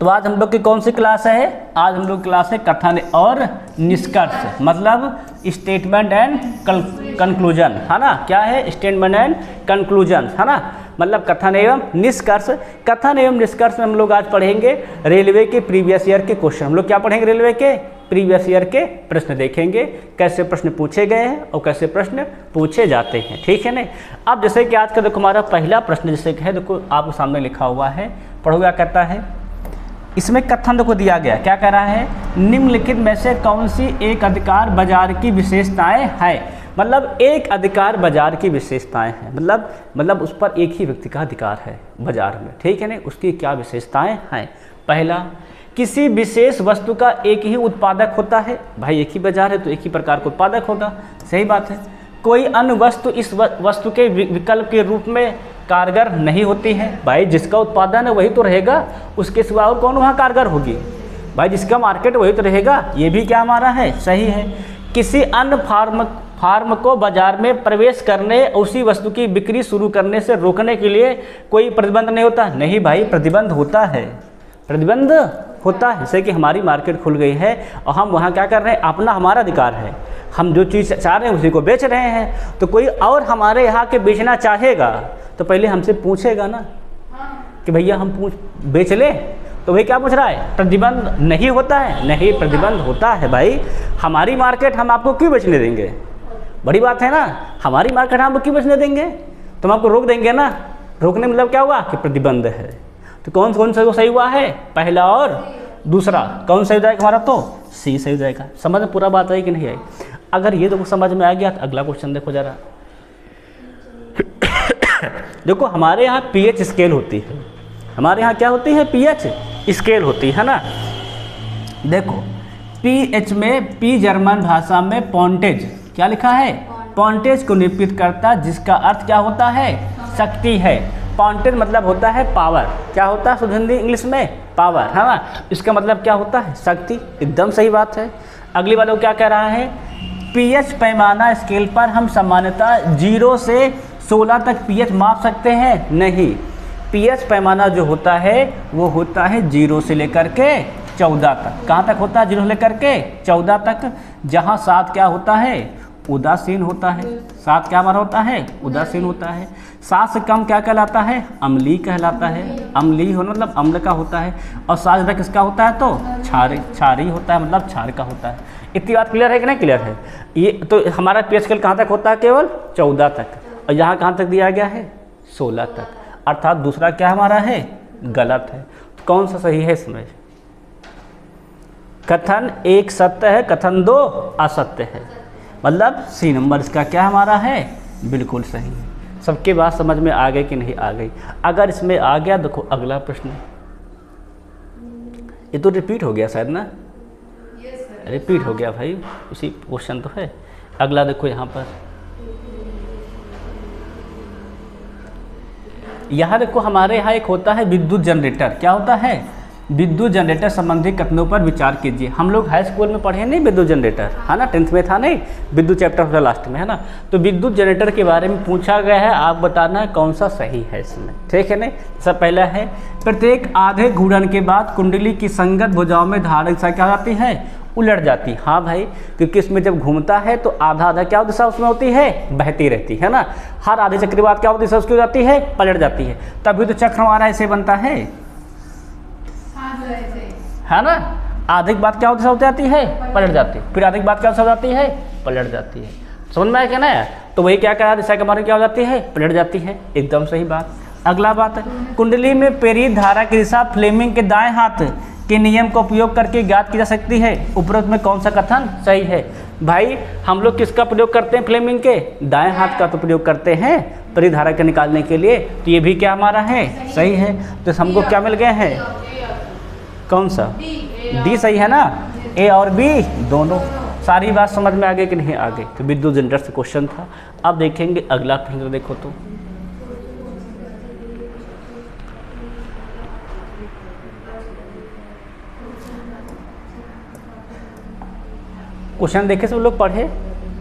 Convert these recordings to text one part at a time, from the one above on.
तो आज हम लोग की कौन सी क्लास है? आज हम लोग क्लास है कथन और निष्कर्ष, मतलब स्टेटमेंट एंड कंक्लूजन, है ना। क्या है? स्टेटमेंट एंड कंक्लूजन, है ना, मतलब कथन एवं निष्कर्ष। कथन एवं निष्कर्ष में हम लोग आज पढ़ेंगे रेलवे के प्रीवियस ईयर के क्वेश्चन। हम लोग क्या पढ़ेंगे? रेलवे के प्रीवियस ईयर के प्रश्न देखेंगे, कैसे प्रश्न पूछे गए हैं और कैसे प्रश्न पूछे जाते हैं, ठीक है ना। अब जैसे कि आज का देखो हमारा पहला प्रश्न जैसे कि है, देखो आपको सामने लिखा हुआ है, पढ़ो क्या कहता है। इसमें कथन देखो दिया गया, क्या कह रहा है? निम्नलिखित में से कौन सी एक अधिकार बाजार की विशेषताएं है? मतलब एक अधिकार बाजार की विशेषताएं हैं, मतलब उस पर एक ही व्यक्ति का अधिकार है बाजार में, ठीक है ना। उसकी क्या विशेषताएं हैं? पहला, किसी विशेष वस्तु का एक ही उत्पादक होता है। भाई एक ही बाजार है तो एक ही प्रकार का उत्पादक होगा, सही बात है। कोई अन्य वस्तु इस वस्तु के विकल्प के रूप में कारगर नहीं होती है। भाई जिसका उत्पादन है वही तो रहेगा, उसके सिवा और कौन वहाँ कारगर होगी? भाई जिसका मार्केट वही तो रहेगा, ये भी क्या हमारा है? सही है। किसी अन्य फार्म को बाजार में प्रवेश करने, उसी वस्तु की बिक्री शुरू करने से रोकने के लिए कोई प्रतिबंध नहीं होता। नहीं भाई, प्रतिबंध होता है, प्रतिबंध होता है। जैसे कि हमारी मार्केट खुल गई है और हम वहाँ क्या कर रहे हैं? अपना हमारा अधिकार है, हम जो चीज़ चाह रहे हैं उसी को बेच रहे हैं। तो कोई और हमारे यहाँ के बेचना चाहेगा तो पहले हमसे पूछेगा ना कि भैया हम बेच ले, तो भाई क्या पूछ रहा है? प्रतिबंध नहीं होता है? नहीं, प्रतिबंध होता है भाई। हमारी मार्केट हम आपको क्यों बेचने देंगे? बड़ी बात है ना, हमारी मार्केट हम क्यों बेचने देंगे? तो हम आपको रोक देंगे ना। रोकने मतलब क्या हुआ? कि प्रतिबंध है। तो कौन सा सही हुआ है? पहला और दूसरा। कौन सही हो जाएगा हमारा? तो सी सही हो जाएगा। समझ में पूरा बात आई कि नहीं आई? अगर ये तो समझ में आ गया तो अगला क्वेश्चन देखो जरा। देखो हमारे यहाँ पीएच स्केल होती है, हमारे यहाँ क्या होती है? पीएच स्केल होती है ना। देखो पीएच में, पी जर्मन भाषा में पॉइंटेज, क्या लिखा है? पॉइंटेज को निरूपित करता, जिसका अर्थ क्या होता है? शक्ति है। पॉइंटेज मतलब होता है पावर। क्या होता है शुद्ध हिंदी इंग्लिश में? पावर, है ना। इसका मतलब क्या होता है? शक्ति। एकदम सही बात है। अगली बात वो क्या कह रहा है? पीएच पैमाना स्केल पर हम सामान्यतः 0 से 16 तक पीएच माप सकते हैं? नहीं, पीएच पैमाना जो होता है वो होता है 0 से लेकर के 14 तक। कहाँ तक होता है? 0 से लेकर के 14 तक। जहाँ 7 क्या होता है? उदासीन होता है। 7 क्या हमारा होता है? उदासीन होता है। 7 से कम क्या कहलाता है? अम्लीय कहलाता है। अम्लीय होना मतलब अम्ल का होता है। और 7 तक किसका होता है? तो क्षारीय होता है, मतलब क्षार का होता है। इतनी बात क्लियर है कि नहीं क्लियर है? ये तो हमारा पीएच स्केल कहाँ तक होता है? केवल 14 तक। और यहाँ कहाँ तक दिया गया है? 16 तक। अर्थात दूसरा क्या हमारा है? गलत है। तो कौन सा सही है इसमें? कथन 1 सत्य है, कथन 2 असत्य है, मतलब सी नंबर इसका क्या हमारा है? बिल्कुल सही है। सबके बात समझ में आ गई कि नहीं आ गई? अगर इसमें आ गया देखो अगला प्रश्न, ये तो रिपीट हो गया शायद ना? रिपीट हो गया भाई, उसी क्वेश्चन तो है। अगला देखो यहाँ पर, यहाँ देखो हमारे यहाँ एक होता है विद्युत जनरेटर। क्या होता है? विद्युत जनरेटर संबंधी कथनों पर विचार कीजिए। हम लोग हाई स्कूल में पढ़े नहीं विद्युत जनरेटर, है ना, 10th में था नहीं, विद्युत चैप्टर था लास्ट में, है ना। तो विद्युत जनरेटर के बारे में पूछा गया है, आप बताना है कौन सा सही है इसमें, ठीक है ना। सब पहला है, प्रत्येक आधे घूर्णन के बाद कुंडली की संगत भुजाओं में धारा दिशा क्या जाती है? उलट जाती। हाँ भाई, क्योंकि इसमें जब घूमता है तो आधा आधा क्या दिशा उसमें होती है? बहती रहती है ना। हर आधे चक्र के बाद क्या होती है? उसकी हो जाती है? पलट जाती है। तभी तो चक्र हमारा ऐसे बनता है, है ना। आधे के बाद क्या हो जाती है? पलट जाती है। फिर आधे के बाद क्या हो जाती है? पलट जाती है। समझ में आया क्या ना? तो वही क्या कहा, दिशा के बारे में क्या हो जाती है? पलट जाती है। एकदम सही बात। अगला बात है, कुंडली में प्रेरित धारा की दिशा फ्लेमिंग के दाएं हाथ के नियम का उपयोग करके ज्ञात की जा सकती है। उपरोक्त में कौन सा कथन सही है? भाई हम लोग किसका प्रयोग करते हैं? फ्लेमिंग के दाएं हाथ का तो प्रयोग करते हैं प्रेरित धारा के निकालने के लिए। तो ये भी क्या हमारा है? सही है। तो हमको क्या मिल गए हैं? कौन सा? डी सही है ना। ए और बी दोनों। सारी बात समझ में आ गई कि नहीं आ गई? तो विद्युत जनरेटर से क्वेश्चन था। अब देखेंगे अगला प्रश्न, देखो तो क्वेश्चन देखे सब लोग पढ़े।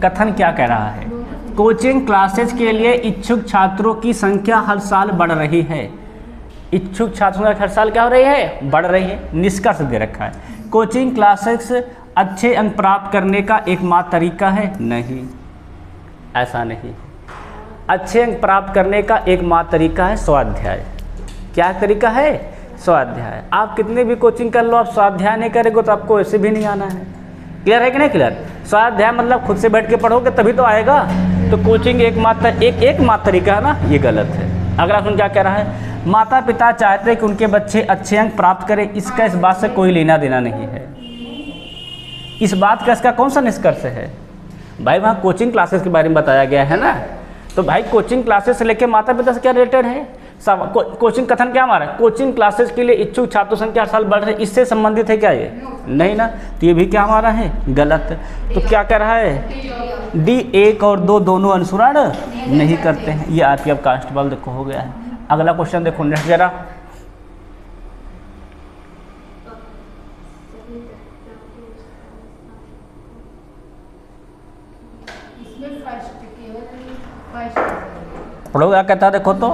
कथन क्या कह रहा है? कोचिंग क्लासेज के लिए इच्छुक छात्रों की संख्या हर साल बढ़ रही है। इच्छुक छात्रों की हर साल क्या हो रही है, बढ़ रही है। निष्कर्ष दे रखा है कोचिंग क्लासेस अच्छे अंक प्राप्त करने का एकमात्र तरीका है, नहीं, ऐसा नहीं। अच्छे अंक प्राप्त करने का एकमात्र तरीका है स्वाध्याय। क्या तरीका है, स्वाध्याय। आप कितने भी कोचिंग कर लो, आप स्वाध्याय नहीं करेंगे तो आपको ऐसे भी नहीं आना है। क्लियर है कि नहीं क्लियर? स्वाध्याय मतलब खुद से बैठ के पढ़ोगे तभी तो आएगा। तो कोचिंग एकमात्र तरीका है ना, ये गलत है। अगला सुन क्या कह रहा है, माता पिता चाहते हैं कि उनके बच्चे अच्छे अंक प्राप्त करें, इसका इस बात से कोई लेना देना नहीं है। इस बात का इसका कौन सा निष्कर्ष है भाई? वहाँ कोचिंग क्लासेस के बारे में बताया गया है ना, तो भाई कोचिंग क्लासेस से लेके माता पिता से क्या रिलेटेड है? कोचिंग कथन क्या हमारा, कोचिंग क्लासेस के लिए इच्छुक छात्रों संख्या हर साल बढ़ रही है, इससे संबंधित है क्या ये? नहीं ना, तो ये भी क्या हमारा है, गलत। तो क्या कह रहा है, डी 1 और 2 दोनों अनुसरण नहीं करते हैं। ये आरपीएफ कांस्टेबल देखो हो गया है। अगला क्वेश्चन देखो नेक्स्ट जरा, पढ़ो क्या कहता है देखो तो,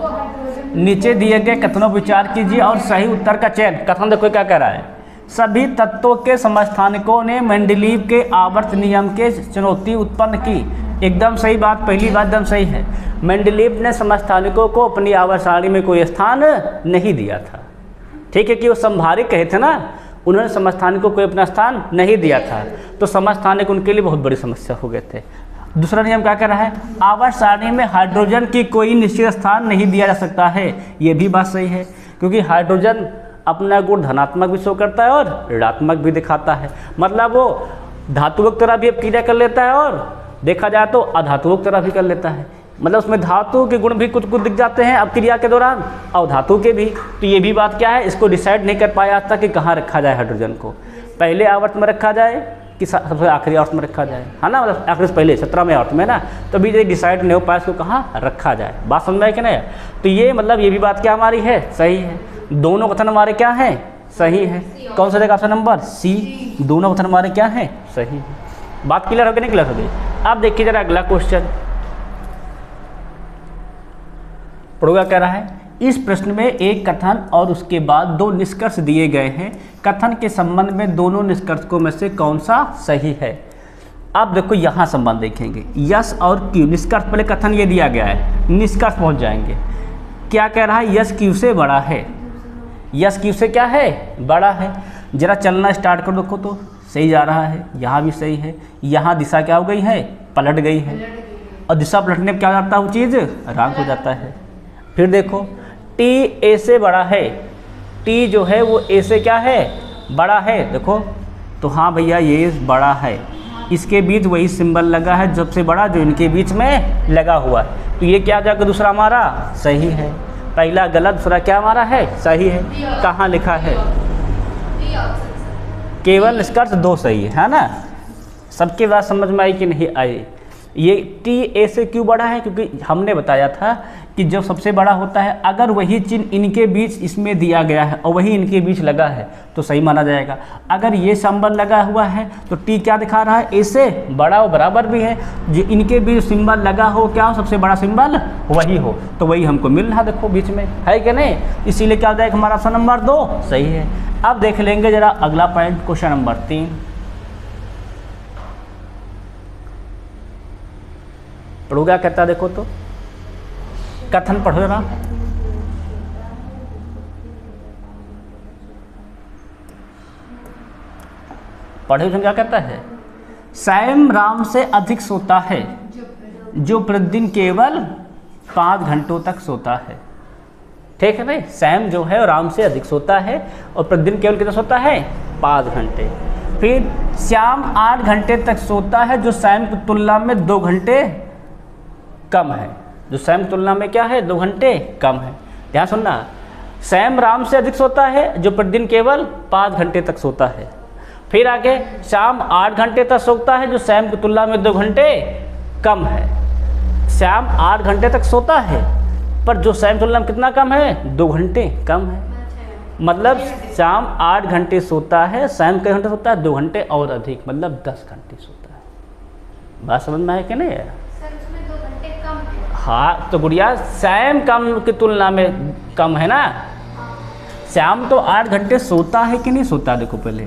नीचे दिए गए कथनों विचार कीजिए और सही उत्तर का चयन। कथन देखो क्या कह रहा है, सभी तत्वों के समस्थानिकों ने मेंडलीव के आवर्त नियम के चुनौती उत्पन्न की। एकदम सही बात, पहली बात एकदम सही है। मेंडलीव ने समस्थानिकों को अपनी आवर्त सारणी में कोई स्थान नहीं दिया था। ठीक है कि वो संभारिक कहे थे ना, उन्होंने समस्थानिकों को कोई अपना स्थान नहीं दिया था, तो समस्थानिक उनके लिए बहुत बड़ी समस्या हो गए थे। दूसरा नियम क्या कह रहा है, आवर्त सारणी में हाइड्रोजन की कोई निश्चित स्थान नहीं दिया जा सकता है। ये भी बात सही है, क्योंकि हाइड्रोजन अपना गुण धनात्मक भी शो करता है और ऋणात्मक भी दिखाता है। मतलब वो धातुओं की तरह भी अब क्रिया कर लेता है और देखा जाए तो अधातुओं की तरह भी कर लेता है। मतलब उसमें धातु के गुण भी कुछ कुछ दिख जाते हैं अब क्रिया के दौरान, और धातु के भी। तो ये भी बात क्या है, इसको डिसाइड नहीं कर पाया आज तक कि कहाँ रखा जाए हाइड्रोजन को, पहले आवर्त में रखा जाए कि सबसे आखिरी आवर्त में रखा जाए, है ना। मतलब आखिरी से पहले 17वें आवर्त में ना, तो अभी डिसाइड नहीं हो पाया इसको कहाँ रखा जाए। बात समझ में आई कि नहीं? तो ये मतलब ये भी बात क्या हमारी है, सही है। दोनों कथन हमारे क्या हैं, सही है। कौन सा देगा ऑप्शन नंबर सी, दोनों कथन हमारे क्या हैं, सही है। बात क्लियर हो गई नहीं क्लियर हो गई? अब देखिए जरा अगला क्वेश्चन, प्रोग्राम कह रहा है, इस प्रश्न में एक कथन और उसके बाद 2 निष्कर्ष दिए गए हैं। कथन के संबंध में दोनों निष्कर्षों में से कौन सा सही है? अब देखो यहाँ संबंध देखेंगे, यस और क्यू। निष्कर्ष पहले कथन ये दिया गया है, निष्कर्ष पहुँच जाएंगे। क्या कह रहा है, यस क्यू से बड़ा है। यस क्यू से क्या है, बड़ा है। जरा चलना स्टार्ट कर देखो तो सही जा रहा है, यहाँ भी सही है। यहाँ दिशा क्या हो गई है, पलट गई है, और दिशा पलटने पर क्या हो जाता है, वो चीज़ रॉन्ग हो जाता है। फिर देखो टी ए से बड़ा है, टी जो है वो ए से क्या है, बड़ा है। देखो तो हाँ भैया ये बड़ा है, इसके बीच वही सिंबल लगा है सबसे बड़ा जो इनके बीच में लगा हुआ है। तो ये क्या जाकर दूसरा हमारा सही है, पहला गलत दूसरा क्या हमारा है, सही है। कहाँ लिखा है, केवल निष्कर्ष 2 सही है ना। सबकी बात समझ में आई कि नहीं आई? ये टी ए से क्यों बड़ा है, क्योंकि हमने बताया था कि जब सबसे बड़ा होता है अगर वही चिन्ह इनके बीच इसमें दिया गया है और वही इनके बीच लगा है तो सही माना जाएगा। अगर ये सिंबल लगा हुआ है तो टी क्या दिखा रहा है, ए से बड़ा और बराबर भी है। जो इनके बीच सिंबल लगा हो क्या हो, सबसे बड़ा सिंबल वही हो, तो वही हमको मिल रहा देखो बीच में, है कि नहीं? इसीलिए क्या हो जाएगा हमारा ऑप्शन नंबर 2 सही है। अब देख लेंगे जरा अगला पॉइंट, क्वेश्चन नंबर 3। पढ़ो क्या कहता है देखो तो, कथन पढ़ो जरा। पढ़े क्या कहता है, सैम राम से अधिक सोता है जो प्रतिदिन केवल 5 घंटों तक सोता है। ठीक है भाई, सैम जो है राम से अधिक सोता है और प्रतिदिन केवल कितना सोता है, 5 घंटे। फिर श्याम 8 घंटे तक सोता है जो सैम की तुलना में 2 घंटे कम है। जो सैम की तुलना में क्या है, 2 घंटे कम है। ध्यान सुनना, सैम राम से अधिक सोता है जो प्रतिदिन केवल 5 घंटे तक सोता है। फिर आगे श्याम 8 घंटे तक सोता है जो सैम की तुलना में 2 घंटे कम है। श्याम 8 घंटे तक सोता है पर जो सैम की तुलना में कितना कम है, 2 घंटे कम है। मतलब श्याम 8 घंटे सोता है, सैम कई घंटे सोता है, 2 घंटे और अधिक, मतलब 10 घंटे सोता है। बात समझ में आया कि नहीं है? हाँ तो गुड़िया सैम कम की तुलना में कम है ना, श्याम तो 8 घंटे सोता है कि नहीं सोता? देखो पहले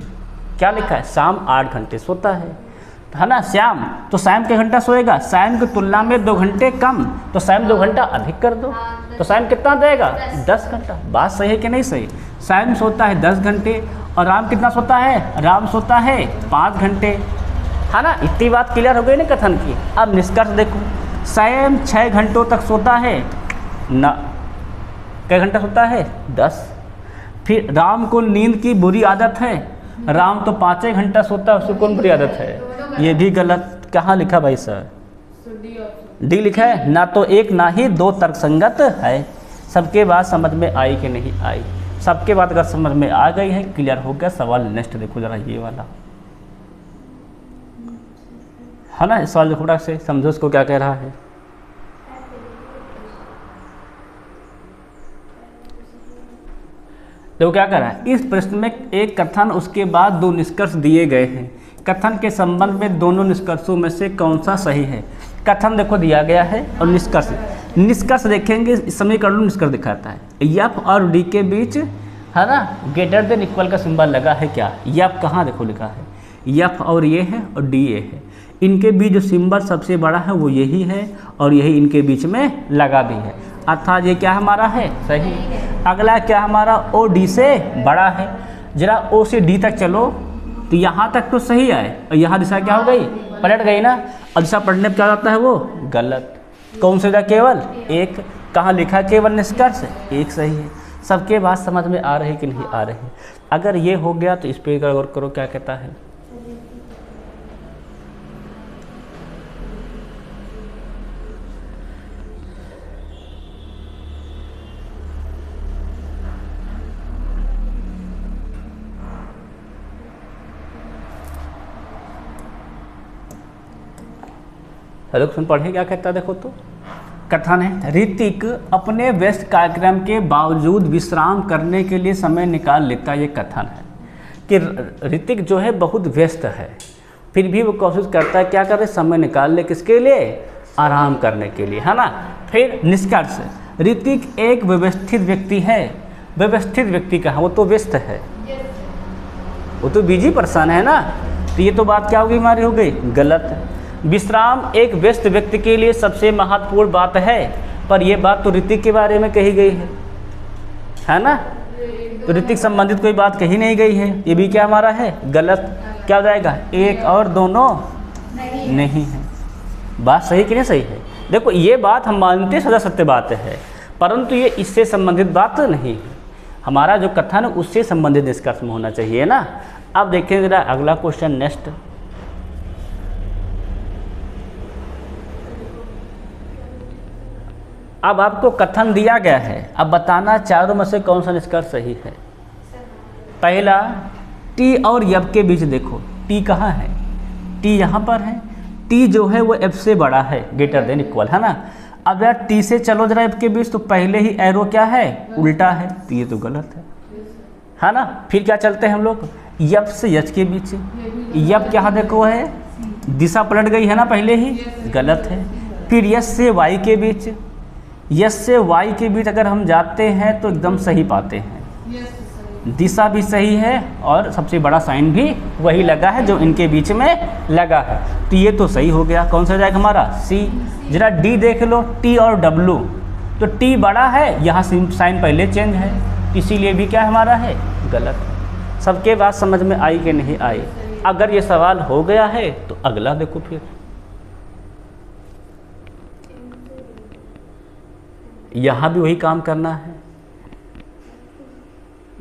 क्या लिखा है, शाम 8 घंटे सोता है ना श्याम, तो शाम के घंटा सोएगा, शाम की तुलना में 2 घंटे कम, तो शाम 2 घंटा अधिक कर दो, तो शाम कितना देगा? 10 घंटा। बात सही है कि नहीं सही? शाम सोता है 10 घंटे और राम कितना सोता है? राम सोता है 5 घंटे, है ना। इतनी बात क्लियर हो गई ना कथन की। अब निष्कर्ष देखो, शाम 6 घंटों तक सोता है ना, कई घंटा सोता है? 10। फिर राम को नींद की बुरी आदत है, राम तो 5 घंटा सोता है, उसको कौन बुरी आदत है? ये भी गलत। कहाँ लिखा भाई सर? डी लिखा है ना, तो एक ना ही दो तर्कसंगत है। सबके बात समझ में आई कि नहीं आई? सबके बात अगर समझ में आ गई है, क्लियर हो गया। सवाल नेक्स्ट देखो जरा, ये वाला है ना, इस सवाल थोड़ा से समझो उसको क्या कह रहा है। देखो क्या कह रहा है, इस प्रश्न में एक कथन उसके बाद 2 निष्कर्ष दिए गए हैं। कथन के संबंध में दोनों निष्कर्षों में से कौन सा सही है? कथन देखो दिया गया है और निष्कर्ष देखेंगे, समीकरण निष्कर्ष दिखाता है। एफ और डी के बीच, है ना, ग्रेटर देन इक्वल का सिंबल लगा है क्या? एफ कहाँ देखो लिखा है, एफ और ये है और डी ये है, इनके बीच जो सिंबल सबसे बड़ा है वो यही है और यही इनके बीच में लगा भी है, अर्थात ये क्या हमारा है? सही। अगला क्या हमारा? ओ डी से बड़ा है। जरा ओ से डी तक चलो तो यहाँ तक तो सही है और यहाँ दिशा क्या हो गई? पलट गई ना। और दिशा पलटने पर क्या होता है? वो गलत। कौन सा केवल एक? कहाँ लिखा केवल निष्कर्ष? एक सही है। सबके बात समझ में आ रही कि नहीं आ रही? अगर ये हो गया तो इस पर गौर करो क्या कहता है। हेलो सुन पढ़े क्या कहता है देखो तो। कथन है, ऋतिक अपने व्यस्त कार्यक्रम के बावजूद विश्राम करने के लिए समय निकाल लेता। ये कथन है कि ऋतिक जो है बहुत व्यस्त है, फिर भी वो कोशिश करता है क्या करे? समय निकाल ले। किसके लिए? आराम करने के लिए, है ना। फिर निष्कर्ष, ऋतिक एक व्यवस्थित व्यक्ति है। व्यवस्थित व्यक्ति कहाँ? वो तो व्यस्त है, वो तो बिजी पर्सन है ना। तो ये तो बात क्या होगी हमारी? हो गई गलत। विश्राम एक व्यस्त व्यक्ति के लिए सबसे महत्वपूर्ण बात है, पर यह बात तो ऋतिक के बारे में कही गई है ना। तो ऋतिक संबंधित कोई बात कही नहीं गई है, ये भी क्या हमारा है? गलत। क्या हो जाएगा? एक और दोनों नहीं है। बात सही कि नहीं सही है? देखो ये बात हम मानते सदा सत्य बात है, परंतु ये इससे संबंधित बात नहीं है। हमारा जो कथन है उससे संबंधित निष्कर्ष में होना चाहिए ना। अब देखें जरा अगला क्वेश्चन नेक्स्ट। अब आपको कथन दिया गया है, अब बताना चारों में से कौन सा निष्कर्ष सही है। पहला, टी और एफ के बीच देखो, टी कहाँ है? टी यहाँ पर है। टी जो है वो एफ से बड़ा है, ग्रेटर देन इक्वल, है ना। अब यार टी से चलो जरा एफ के बीच, तो पहले ही एरो क्या है? उल्टा है, तो ये तो गलत है ना। फिर क्या चलते हैं हम लोग? एफ से एच के बीच, एफ क्या देखो है? दिशा पलट गई है ना, पहले ही गलत है। फिर एस से वाई के बीच, यस से वाई के बीच अगर हम जाते हैं तो एकदम सही पाते हैं, दिशा भी सही है और सबसे बड़ा साइन भी वही लगा है जो इनके बीच में लगा है, तो ये तो सही हो गया। कौन सा जाएगा हमारा? सी। जरा डी देख लो, टी और डब्लू, तो टी बड़ा है, यहाँ साइन पहले चेंज है, इसीलिए भी क्या हमारा है? गलत। सबके बात समझ में आई कि नहीं आई? अगर ये सवाल हो गया है तो अगला देखो, फिर यहाँ भी वही काम करना है।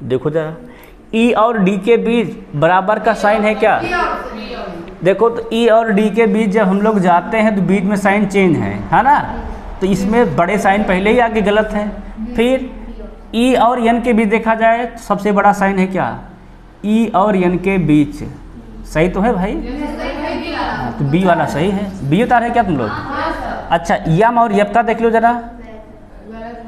देखो जरा, ई और डी के बीच बराबर का साइन है क्या? देखो तो ई और डी के बीच जब हम लोग जाते हैं तो बीच में साइन चेंज है ना, तो इसमें बड़े साइन पहले ही आगे गलत है। फिर ई और एन के बीच देखा जाए तो सबसे बड़ा साइन है क्या? ई और एन के बीच सही तो है भाई, तो बी वाला सही है। बी उतार है क्या तुम लोग? अच्छा, यम और यप का देख लो जरा,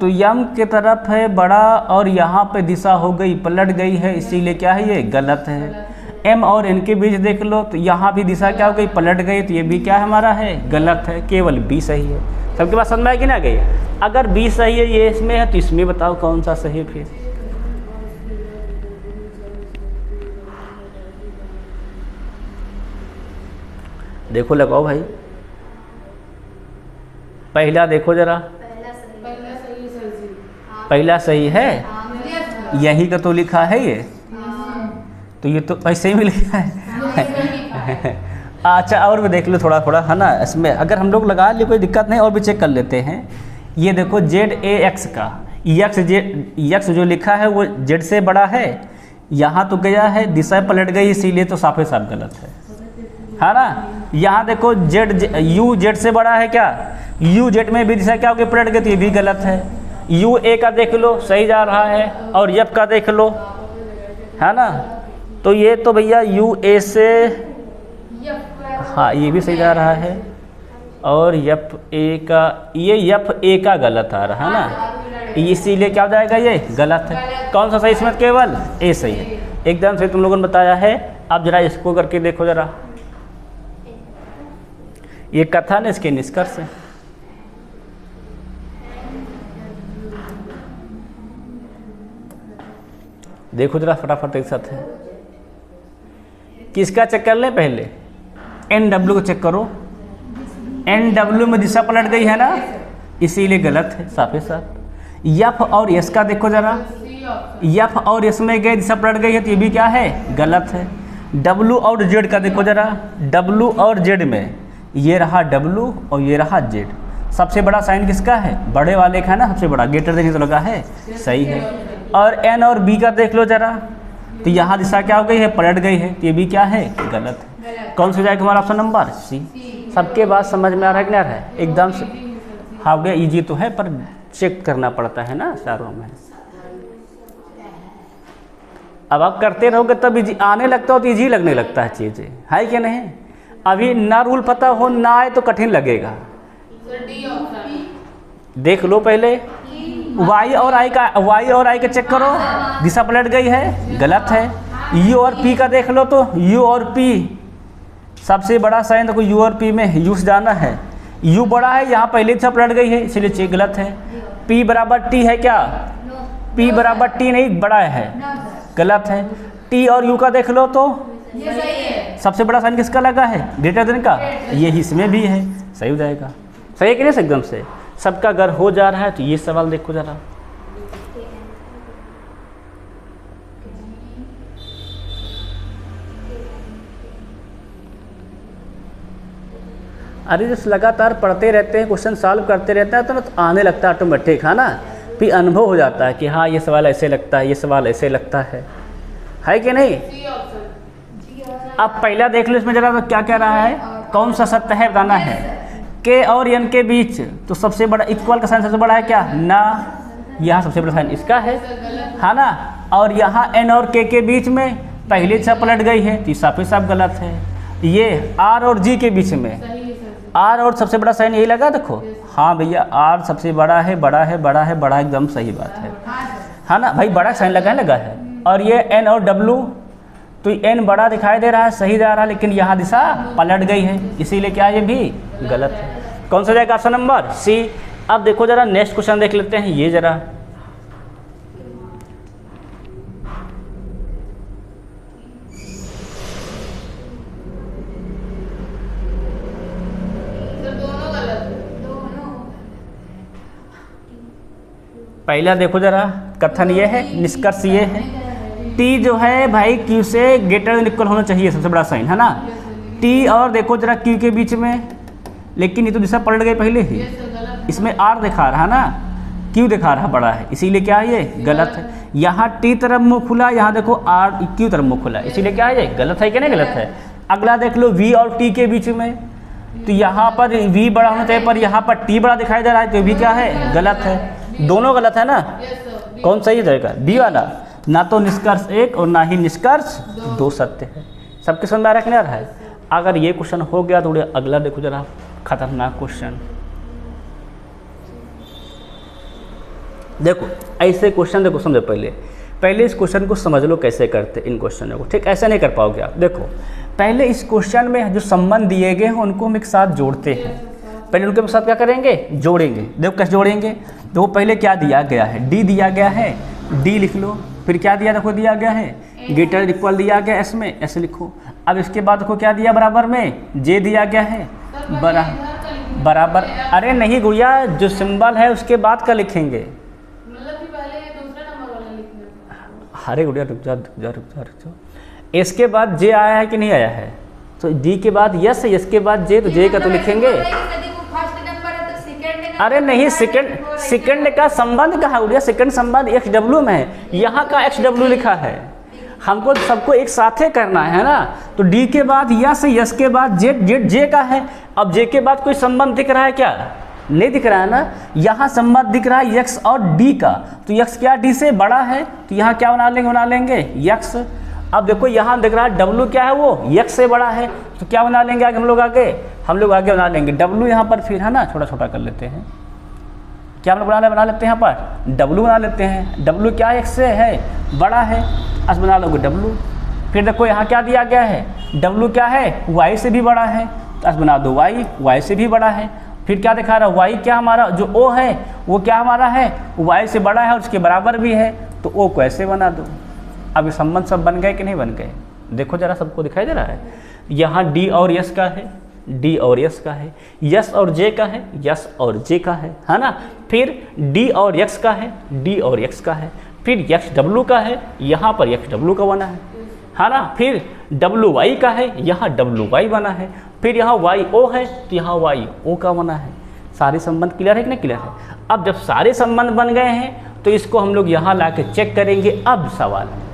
तो यम के तरफ है बड़ा और यहाँ पे दिशा हो गई पलट गई है, इसीलिए क्या है? ये गलत है। एम और एन के बीच देख लो, तो यहाँ भी दिशा क्या हो गई? पलट गई, तो ये भी क्या हमारा है? गलत है। केवल बी सही है। सबके पास समझ में आएगी ना गई? अगर बी सही है, ये इसमें है, तो इसमें बताओ कौन सा सही है? फिर देखो लगाओ भाई, पहला देखो जरा, पहला सही है, यही का तो लिखा है ये, तो ये तो ऐसे ही भी लिखा है। अच्छा और भी देख लो थोड़ा थोड़ा, है ना, इसमें अगर हम लोग लगा लिए कोई दिक्कत नहीं, और भी चेक कर लेते हैं। ये देखो ZAX का यक्स जो लिखा है वो Z से बड़ा है, यहाँ तो गया है, दिशा पलट गई, इसीलिए तो साफे साफ गलत है ना। यहाँ देखो U Z से बड़ा है क्या, U Z में भी दिशा क्या होगी, पलट गई, तो ये भी गलत है। UA का देख लो सही जा रहा है, और यप का देख लो, है ना, तो ये तो भैया UA से, हाँ ये भी सही जा रहा है, और यप ए का, ये यप ए का गलत आ रहा है ना, इसीलिए क्या हो जाएगा, ये गलत है। कौन सा सही इसमें, केवल ए सही है, एकदम से तुम लोगों ने बताया है। अब जरा इसको करके देखो जरा, ये कथन इसके निष्कर्ष है। देखो जरा फटाफट एक साथ है, किसका चेक कर लें पहले, NW को चेक करो, NW में दिशा पलट गई है ना, इसीलिए गलत है साफे साफ। यफ और यस का देखो जरा, यफ और यस में गए दिशा पलट गई है, तो ये भी क्या है, गलत है। W और Z का देखो जरा, W और Z में ये रहा W और ये रहा Z, सबसे बड़ा साइन किसका है, बड़े वाले का है ना, सबसे बड़ा, ग्रेटर देन तो लगा है, सही है। और N और B का देख लो जरा, तो यहाँ दिशा क्या हो गई है, पलट गई है, तो ये भी क्या है, गलत है। कौन सा जाएगा हमारा ऑप्शन नंबर C। सबके बात समझ में आ रहा है कि नहीं आ रहा है, एकदम से, हाँ हो गया, ईजी तो है पर चेक करना पड़ता है ना चारों में। अब आप करते रहोगे तब इजी आने लगता हो, तो ईजी लगने लगता है चीज़ें, है कि नहीं। अभी ना रूल पता हो ना आए तो कठिन लगेगा। देख लो पहले, Y और I का चेक करो, दिशा पलट गई है, गलत है। U और P का देख लो, तो U और P सबसे बड़ा साइन देखो, U और P में U से जाना है, U बड़ा है, यहाँ पहले दिशा पलट गई है, इसलिए चेक गलत है। P बराबर T है क्या, P बराबर T नहीं, बड़ा है, गलत है। T और U का देख लो, तो ये सही है, सबसे बड़ा साइन किसका लगा है, ग्रेटर देन का, ये इसमें भी है, सही हो जाएगा। सही है कि नहीं, एकदम से सबका अगर हो जा रहा है। तो ये सवाल देखो जरा, अरे जैसे लगातार पढ़ते रहते हैं, क्वेश्चन सॉल्व करते रहता है, तो आने लगता है ऑटोमेटिक, है ना, फिर अनुभव हो जाता है कि हाँ ये सवाल ऐसे लगता है, ये सवाल ऐसे लगता है कि नहीं। अब पहला देख लो इसमें जरा, तो क्या कह रहा है, कौन सा सत्य है बताना है। K और N के बीच तो सबसे बड़ा इक्वल का साइन सबसे बड़ा है क्या, ना, यहाँ सबसे बड़ा साइन इसका है ना। और यहाँ N और K के बीच में पहले दिशा पलट गई है, तो साफ साफ गलत है। ये R और G के बीच में, R और सबसे बड़ा साइन यही लगा, देखो, हाँ भैया R सबसे बड़ा है, बड़ा है, बड़ा है, बड़ा, एकदम सही बात है ना भाई, बड़ा साइन लगा है। और ये N और W, तो N बड़ा दिखाई दे रहा है, सही जा रहा है, लेकिन यहाँ दिशा पलट गई है, इसीलिए क्या ये भी गलत है। कौन सा जाएगा ऑप्शन नंबर C। अब देखो जरा नेक्स्ट क्वेश्चन देख लेते हैं, ये जरा, पहला देखो जरा, कथन ये है, निष्कर्ष ये है, T जो है भाई Q से ग्रेटर देन इक्वल होना चाहिए, सबसे बड़ा साइन, है ना। T और देखो जरा Q के बीच में, लेकिन ये तो दिशा पलट गई पहले ही, इसमें R दिखा रहा है ना, Q दिखा रहा बड़ा है, इसीलिए क्या है ये गलत है। यहाँ T तरफ मुँह खुला, यहाँ देखो R Q तरफ मुँह खुला, इसीलिए क्या है ये गलत है कि नहीं, गलत है। अगला देख लो V और T के बीच में, तो यहाँ पर V बड़ा होना चाहिए, पर यहाँ पर T बड़ा दिखाई दे रहा है, तो भी क्या है, गलत है। दोनों गलत है ना, कौन सही जाएगा, D वाला। ना तो निष्कर्ष एक और ना ही निष्कर्ष दो सत्य है। सबके समझ में आ रहा है कि नहीं आ रहा है। अगर ये क्वेश्चन हो गया तो अगला देखो जरा, खतरनाक क्वेश्चन। देखो ऐसे क्वेश्चन देखो, समझो पहले इस क्वेश्चन को समझ लो कैसे करते इन क्वेश्चनों को, ठीक। ऐसे नहीं कर पाओगे आप। देखो पहले इस क्वेश्चन में जो संबंध दिए गए हैं उनको हम एक साथ जोड़ते हैं। पहले उनके साथ क्या करेंगे, जोड़ेंगे। देखो कैसे जोड़ेंगे, तो पहले क्या दिया गया है, D दिया गया है, D लिख लो। फिर क्या दिया, देखो दिया गया है ग्रेटर इक्वल दिया गया एस में, ऐसे लिखो। अब इसके बाद को क्या दिया बराबर में, जे दिया गया है बराबर। अरे नहीं गुड़िया, जो सिंबल है उसके बाद का लिखेंगे। मतलब कि पहले दूसरा नंबर वाला लिखना। अरे गुड़िया रुक जा। इसके बाद जे आया है कि नहीं आया है, तो डी के बाद यस है, इसके बाद जे, तो जे का तो लिखेंगे। अरे नहीं, सेकंड का संबंध कहाँ गुड़िया, सेकंड संबंध एक्स डब्ल्यू में है, यहाँ का एक्स डब्ल्यू लिखा है। हमको सबको एक साथ ही करना है ना, तो डी के बाद यस, यस के बाद जेड जे का है। अब जे के बाद कोई संबंध दिख रहा है क्या, नहीं दिख रहा है ना। यहाँ संबंध दिख रहा है यक्स और डी का, तो यक्स क्या डी से बड़ा है, तो यहाँ क्या बना लेंगे यक्स। अब देखो यहाँ दिख रहा है डब्लू क्या है, वो यक्स से बड़ा है, तो क्या बना लेंगे आगे हम लोग आगे बना लेंगे डब्लू यहाँ पर, फिर है ना छोटा छोटा कर लेते हैं। क्या हम लोग बना लेते हैं यहाँ पर डब्लू बना लेते हैं। डब्लू क्या एक्स से है, बड़ा है, अस बना लोगे डब्लू। फिर देखो यहाँ क्या दिया गया है, डब्लू क्या है, वाई से भी बड़ा है, तो अस बना दो वाई से भी बड़ा है। फिर क्या दिखा रहा है, वाई क्या हमारा जो ओ है वो क्या हमारा है, वाई से बड़ा है और उसके बराबर भी है, तो ओ को ऐसे बना दो। अब ये संबंध सब बन गए कि नहीं बन गए, देखो जरा, सबको दिखाई दे रहा है। यहाँ डी और यस का है, डी और यस का है, यस और जे का है, यस और जे का है ना। फिर डी और यक्स का है, डी और यक्स का है। फिर यक्स डब्लू का है, यहाँ पर यक्स डब्लू का बना है ना। फिर डब्लू वाई का है, यहाँ डब्लू वाई बना है। फिर यहाँ वाई ओ है, तो यहाँ वाई ओ का बना है। सारे संबंध क्लियर है कि नहीं क्लियर है। अब जब सारे संबंध बन गए हैं तो इसको हम लोग यहाँ ला के चेक करेंगे। अब सवाल है,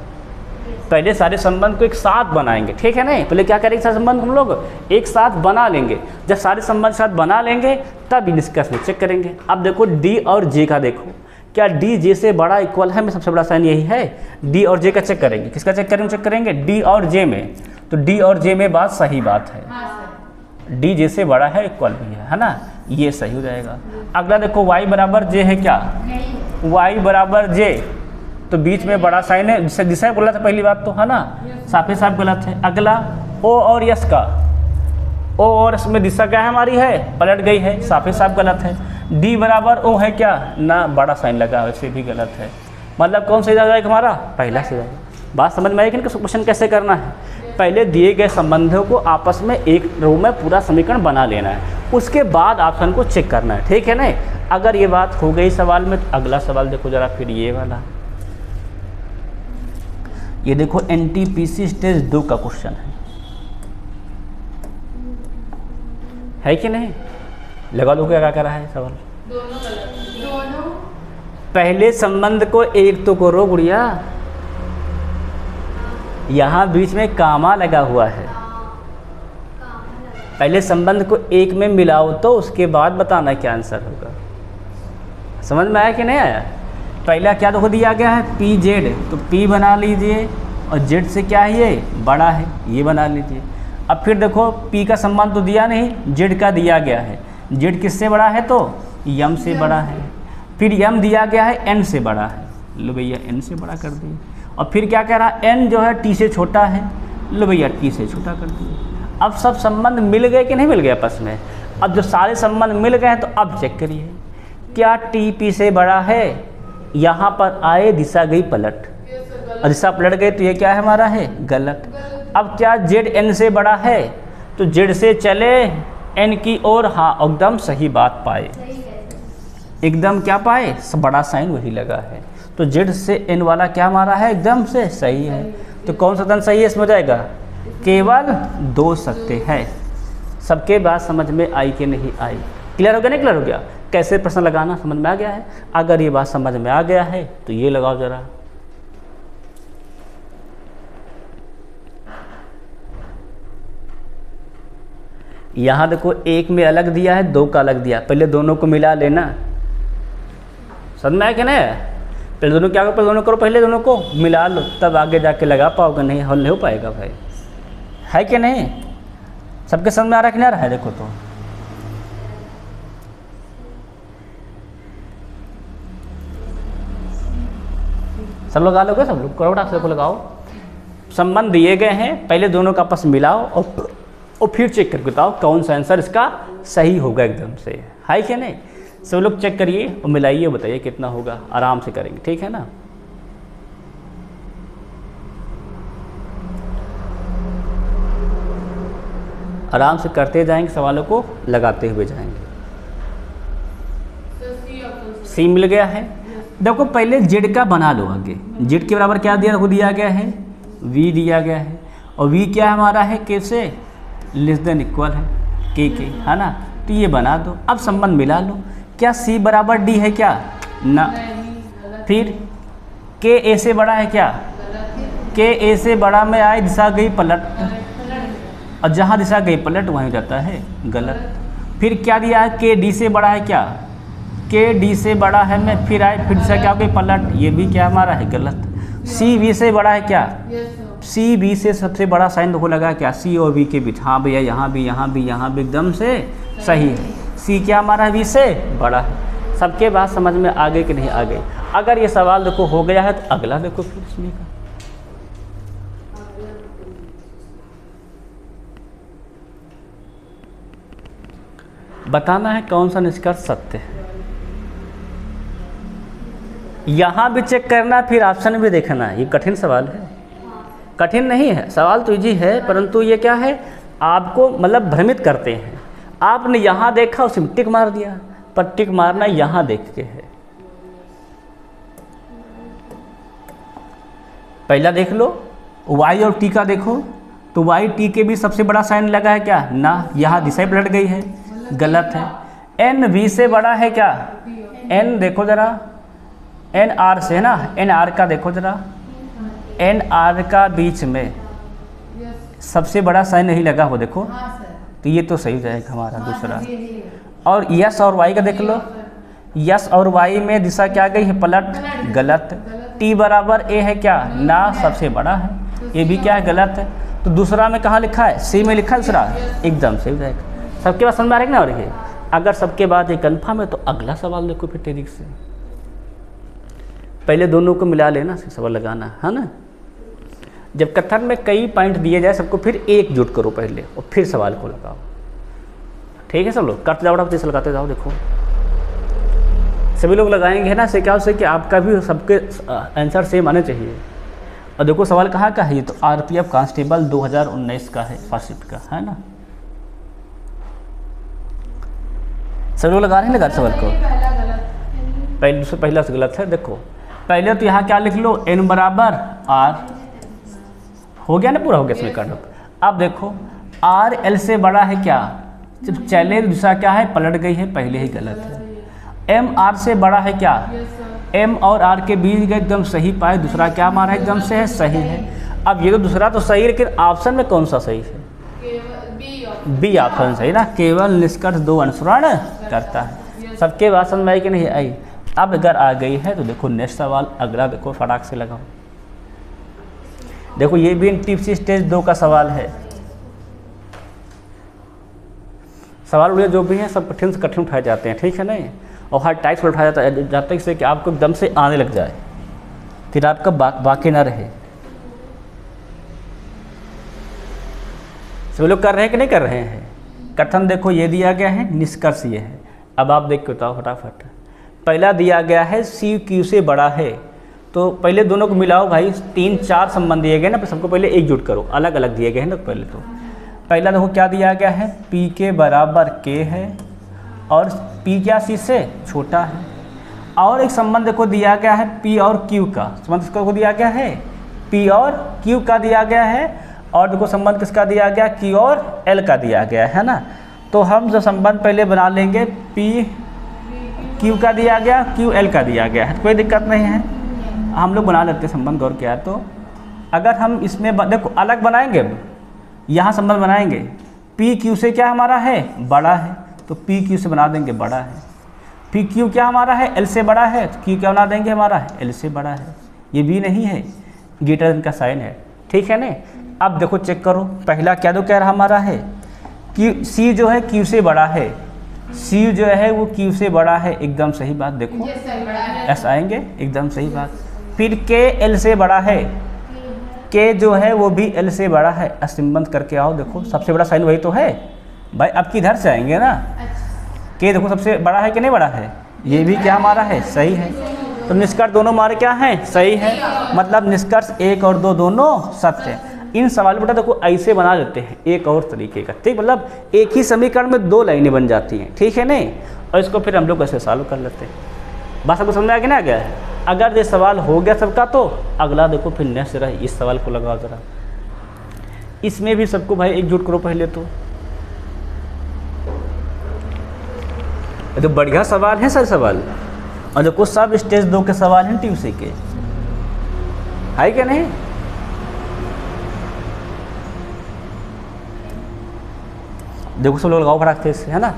पहले सारे संबंध को एक साथ बनाएंगे, ठीक है नहीं, पहले क्या करेंगे, सारे संबंध हम लोग एक साथ बना लेंगे। जब सारे संबंध साथ बना लेंगे तब निष्कर्ष में चेक करेंगे। अब देखो डी और जे का देखो, क्या डी जे से बड़ा इक्वल है, में सबसे बड़ा साइन यही है। डी और जे का चेक करेंगे, किसका चेक करेंगे डी और जे में। तो डी और जे में बात सही बात है, डी जे से बड़ा है, इक्वल भी है ना, ये सही हो जाएगा। अगला देखो वाई बराबर जे है क्या, वाई बराबर जे, तो बीच में बड़ा साइन है, जिससे दिशा बोला था पहली बात तो है ना, साफे साफ गलत है। अगला ओ और यस का, ओ और यस में दिशा क्या है हमारी है, पलट गई है, साफे साफ गलत है। डी बराबर ओ है क्या ना, बड़ा साइन लगा, वैसे भी गलत है। मतलब कौन सही जाएगा हमारा, पहला सही जाएगा। बात समझ में आई कि क्वेश्चन कैसे करना है, पहले दिए गए संबंधों को आपस में एक रो में पूरा समीकरण बना लेना है, उसके बाद ऑप्शन को चेक करना है, ठीक है ना। अगर ये बात हो गई सवाल में, तो अगला सवाल देखो जरा, फिर ये वाला, ये देखो एनटीपीसी स्टेज 2 का क्वेश्चन है कि नहीं, लगा लो क्या कर रहा है सवाल। दोनों पहले संबंध को एक तो करो गुड़िया, यहाँ बीच में कामा लगा हुआ है, पहले संबंध को एक में मिलाओ तो उसके बाद बताना क्या आंसर होगा। समझ में आया कि नहीं आया। पहला क्या देखो दिया गया है पी जेड, तो पी बना लीजिए और जेड से क्या है ये बड़ा है, ये बना लीजिए। अब फिर देखो पी का संबंध तो दिया नहीं, जेड का दिया गया है, जेड किससे बड़ा है तो यम से बड़ा है। फिर यम दिया गया है एन से बड़ा है, लो भैया एन से बड़ा कर दिए। और फिर क्या कह रहा है एन जो है टी से छोटा है, लो भैया टी से छोटा कर दिए। अब सब संबंध मिल गए कि नहीं मिल गए आपस में। अब जो सारे संबंध मिल गए हैं तो अब चेक करिए, क्या टी पी से बड़ा है, यहाँ पर आए दिशा गई पलट, और दिशा पलट गई तो ये क्या है हमारा है गलत। अब क्या जेड एन से बड़ा है, तो जेड से चले एन की ओर, हाँ एकदम सही बात पाए, एकदम क्या पाए, बड़ा साइन वही लगा है, तो जेड से एन वाला क्या हमारा है एकदम से सही है। तो कौन सा धन सही है इसमें हो जाएगा, केवल 2 सकते हैं। सबके बात समझ में आई कि नहीं आई, क्लियर हो गया नहीं क्लियर हो गया, कैसे प्रश्न लगाना समझ में आ गया है। अगर ये बात समझ में आ गया है तो ये लगाओ जरा, यहाँ देखो एक में अलग दिया है, 2 का अलग दिया, पहले दोनों को मिला लेना। समझ में आया कि नहीं, पहले दोनों क्या करो, पहले दोनों करो, पहले दोनों को मिला लो, तब आगे जाके लगा पाओगे, नहीं हल नहीं हो पाएगा भाई, है कि नहीं। सबके समझ में आ रहा है कि नहीं आ रहा है, देखो तो सब लोग आ लोगे, सब लोग करोड़ा से को लगाओ। संबंध दिए गए हैं, पहले दोनों का आपस मिलाओ और फिर चेक करके बताओ कौन सा आंसर इसका सही होगा एकदम से, है कि नहीं। सब लोग चेक करिए और मिलाइए, बताइए कितना होगा, आराम से करेंगे, ठीक है ना। आराम से करते जाएंगे, सवालों को लगाते हुए जाएंगे। तो सी ऑप्शन सी मिल गया है। देखो पहले जेड का बना लो आगे। जेड के बराबर क्या दिया दिया गया है, वी दिया गया है, और वी क्या हमारा है, के से लेस देन इक्वल है के, है ना। तो ये बना दो। अब संबंध मिला लो। क्या सी बराबर डी है क्या, ना। फिर के ए से बड़ा है क्या, के ए से बड़ा में आए दिशा गई पलट, और जहाँ दिशा गई पलट वहीं जाता है गलत। फिर क्या दिया है, के डी से बड़ा है क्या, के डी से बड़ा है में फिर आए फिर दिशा क्या हो गई पलट, ये भी क्या हमारा है गलत। सी बी से बड़ा है क्या, सी बी से सबसे बड़ा साइन देखो लगा क्या, सी और बी के बीच, हाँ भैया यहाँ भी यहाँ भी यहाँ भी एकदम से सही है। सी क्या हमारा बी से बड़ा है। सबके बात समझ में आ गई कि नहीं आ गई। अगर ये सवाल देखो हो गया है तो अगला देखो फिर इसमें का। बताना है कौन सा निष्कर्ष सत्य है। यहाँ भी चेक करना, फिर ऑप्शन भी देखना। ये कठिन सवाल है, कठिन नहीं है सवाल तो इजी है, परंतु ये क्या है आपको मतलब भ्रमित करते हैं। आपने यहाँ देखा उसमें टिक मार दिया, पर टिक मारना यहाँ देख के है। पहला देख लो y और t का देखो, तो y t के भी सबसे बड़ा साइन लगा है क्या, ना। यहाँ दिशा पलट गई है, गलत है। n v से बड़ा है क्या, n देखो ज़रा, n r से है ना, n r का देखो ज़रा, n r का बीच में सबसे बड़ा साइन नहीं लगा हो देखो, तो ये तो सही जाएगा हमारा दूसरा। और यस और वाई का देख लो, यस और वाई में दिशा क्या गई है पलट, गलत। टी बराबर ए है क्या, ना, सबसे बड़ा है, ये भी क्या है गलत है। तो दूसरा में कहाँ लिखा है, सी में लिखा है दूसरा, एकदम सही जाएगा। सबके बाद समझ में आ रहा है ना। और ये अगर सबके बाद ये कन्फर्म है तो अगला सवाल देखो फिर तेरी से। पहले दोनों को मिला लेना, सवाल लगाना है ना। जब कथन में कई पॉइंट दिए जाए सबको फिर एकजुट करो पहले और फिर सवाल को लगाओ। ठीक है सब लोग करते जाओ, आप लगाते जाओ। देखो सभी लोग लगाएंगे है ना, से क्या हो कि आपका भी सबके आंसर सेम आने चाहिए। और देखो सवाल कहाँ का है, ये तो आरपीएफ कांस्टेबल 2019 का है, फर्स्ट शिफ्ट का है ना। सभी लोग लगा रहे हैं, लगा सवाल को। पहला से गलत है। देखो पहले तो यहाँ क्या लिख लो, n बराबर r, हो गया ना, पूरा हो गया इसमें करना। अब देखो r l से बड़ा है क्या, जब चले दूसरा क्या है पलट गई है, पहले ही गलत है। m r से बड़ा है क्या, m और r के बीच का एकदम सही पाए, दूसरा क्या हमारा एकदम से है सही है। अब ये तो दूसरा तो सही है, लेकिन ऑप्शन में कौन सा सही है, बी ऑप्शन सही ना, केवल निष्कर्ष दो अनुसरण करता है। सबके बात समझ में आई कि नहीं आई। अब अगर आ गई है तो देखो नेक्स्ट सवाल अगला देखो, फटाक से लगाओ। देखो ये भी टीपीसी स्टेज 2 का सवाल है। सवाल उड़े जो भी हैं सब कठिन से कठिन उठाए जाते हैं, ठीक है नहीं, और हर टाइप से उठाया जाता है इससे कि आपको एकदम से आने लग जाए, फिर आपका बाकी ना रहे। सब लोग कर रहे हैं कि नहीं कर रहे हैं। कथन देखो ये दिया गया है, निष्कर्ष ये है। अब आप देख के बताओ फटाफट। पहला दिया गया है सी क्यू से बड़ा है, तो पहले दोनों को मिलाओ भाई। 3-4 संबंध दिए गए ना, पर सबको पहले एकजुट करो, अलग अलग दिए गए हैं ना पहले। तो पहला देखो क्या दिया गया है, पी के बराबर के है और पी क्या सी से छोटा है। और एक संबंध देखो दिया गया है पी और क्यू का, संबंध किसको दिया गया है, पी और क्यू का दिया गया है। और देखो संबंध किसका दिया गया, क्यू और एल का दिया गया है ना। तो हम जो संबंध पहले बना लेंगे, पी क्यू का दिया गया, क्यू एल का दिया गया है, कोई दिक्कत नहीं है, हम लोग बना लेते हैं संबंध। और क्या तो अगर हम इसमें देखो अलग बनाएंगे, यहाँ संबंध बनाएंगे, पी क्यू से क्या हमारा है बड़ा है, तो पी क्यू से बना देंगे बड़ा है। पी क्यू क्या हमारा है एल से बड़ा है, तो क्यू क्या बना देंगे हमारा है एल से बड़ा है। ये भी नहीं है, ग्रेटर देन का साइन है, ठीक है ना। अब देखो चेक करो, पहला क्या तो कह रहा हमारा है क्यू, सी जो है क्यू से बड़ा है, सी जो है वो क्यू से बड़ा है, एकदम सही बात। देखो ऐसा आएंगे, एकदम सही बात। फिर के एल से बड़ा है, के जो है वो भी एल से बड़ा है, असंबंध करके आओ। देखो सबसे बड़ा साइन वही तो है भाई, अब किधर से आएंगे ना। के देखो सबसे बड़ा है कि नहीं बड़ा है, ये भी क्या हमारा है सही है। तो निष्कर्ष दोनों हमारे क्या हैं सही है, मतलब निष्कर्ष 1 और 2 दोनों सत्य है। इन सवाल बेटा देखो ऐसे बना देते हैं एक और तरीके का, ठीक, मतलब एक ही समीकरण में 2 लाइनें बन जाती हैं, ठीक है नहीं, और इसको फिर हम लोग ऐसे सॉल्व कर लेते हैं। बस आपको समझ में आ गया ना क्या है। अगर ये सवाल हो गया सबका तो अगला देखो फिर नेक्स्ट रहा, इस सवाल को लगाओ ज़रा, इसमें भी सबको भाई एकजुट करो पहले तो बढ़िया सवाल है सर सवाल, और देखो सब स्टेज 2 के सवाल हैं ट्यूसी के, है क्या नहीं। देखो सब लोग लगाओ फटाक से, है ना,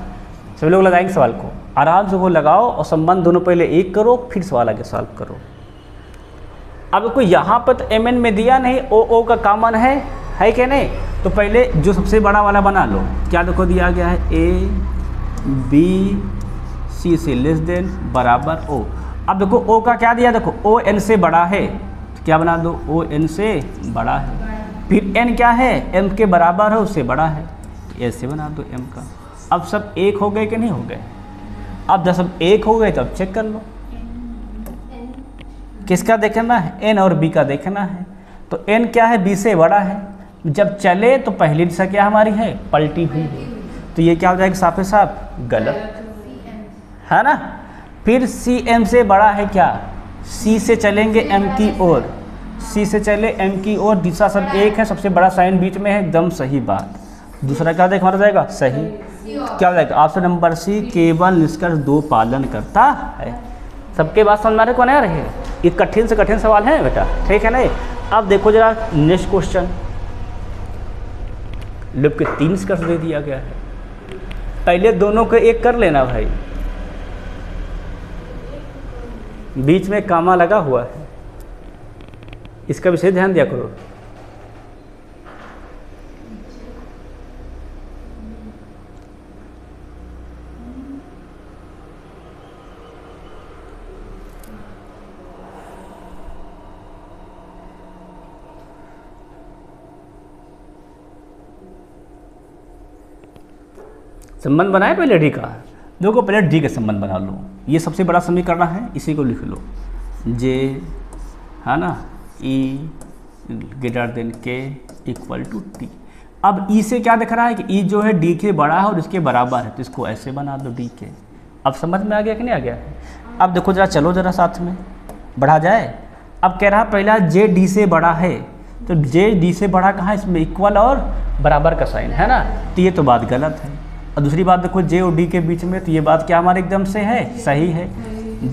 सभी लोग लगाएंगे सवाल को आराम से, वो लगाओ और संबंध दोनों पहले एक करो फिर सवाल आगे सॉल्व करो। अब देखो यहाँ पर तो एम एन में दिया नहीं, ओ का कॉमन है क्या नहीं, तो पहले जो सबसे बड़ा वाला बना लो। क्या देखो दिया गया है ए बी सी से लेस देन बराबर ओ। अब देखो ओ का क्या दिया, देखो ओ एन से बड़ा है तो क्या बना दो, ओ एन से बड़ा है, फिर एन क्या है एम के बराबर है उससे बड़ा है, ऐसे बना दो एम का। अब सब एक हो गए कि नहीं हो गए, अब जब सब एक हो गए तो अब चेक कर लो किसका देखना है, एन और बी का देखना है। तो एन क्या है बी से बड़ा है, जब चले तो पहली दिशा क्या हमारी है पलटी हुई है, तो ये क्या हो जाएगा साफे साफ गलत, है ना। फिर सी एम से बड़ा है, क्या सी से चलेंगे एम की ओर, सी से चले एम की ओर, दिशा सब एक है, सबसे बड़ा साइन बीच में है, एकदम सही बात। दूसरा क्या देख मारा जाएगा सही, क्या हो जाएगा ऑप्शन नंबर सी, केवल निष्कर्ष 2 पालन करता है। सबके बात समझ में कौन आ रही है, ये कठिन से कठिन सवाल है बेटा, ठीक है नहीं। अब देखो जरा नेक्स्ट क्वेश्चन, लूप के 3 निष्कर्ष दे दिया गया है, पहले दोनों को एक कर लेना भाई, बीच में कामा लगा हुआ है, इसका विशेष ध्यान दिया करो। संबंध बनाए पहले डी का, देखो पहले डी का संबंध बना लो, ये सबसे बड़ा समीकरण है, इसी को लिख लो, जे है ना ई ग्रेटर देन के इक्वल टू टी। अब ई से क्या दिख रहा है कि ई जो है डी के बड़ा है और इसके बराबर है, तो इसको ऐसे बना दो डी के। अब समझ में आ गया कि नहीं आ गया है। अब देखो जरा चलो जरा साथ में बढ़ा जाए। अब कह रहा पहला जे डी से बड़ा है, तो जे डी से बड़ा कहाँ, इसमें इक्वल और बराबर का साइन है ना, तो ये तो बात गलत है। और दूसरी बात देखो जे और डी के बीच में, तो ये बात क्या हमारे एकदम से है सही है,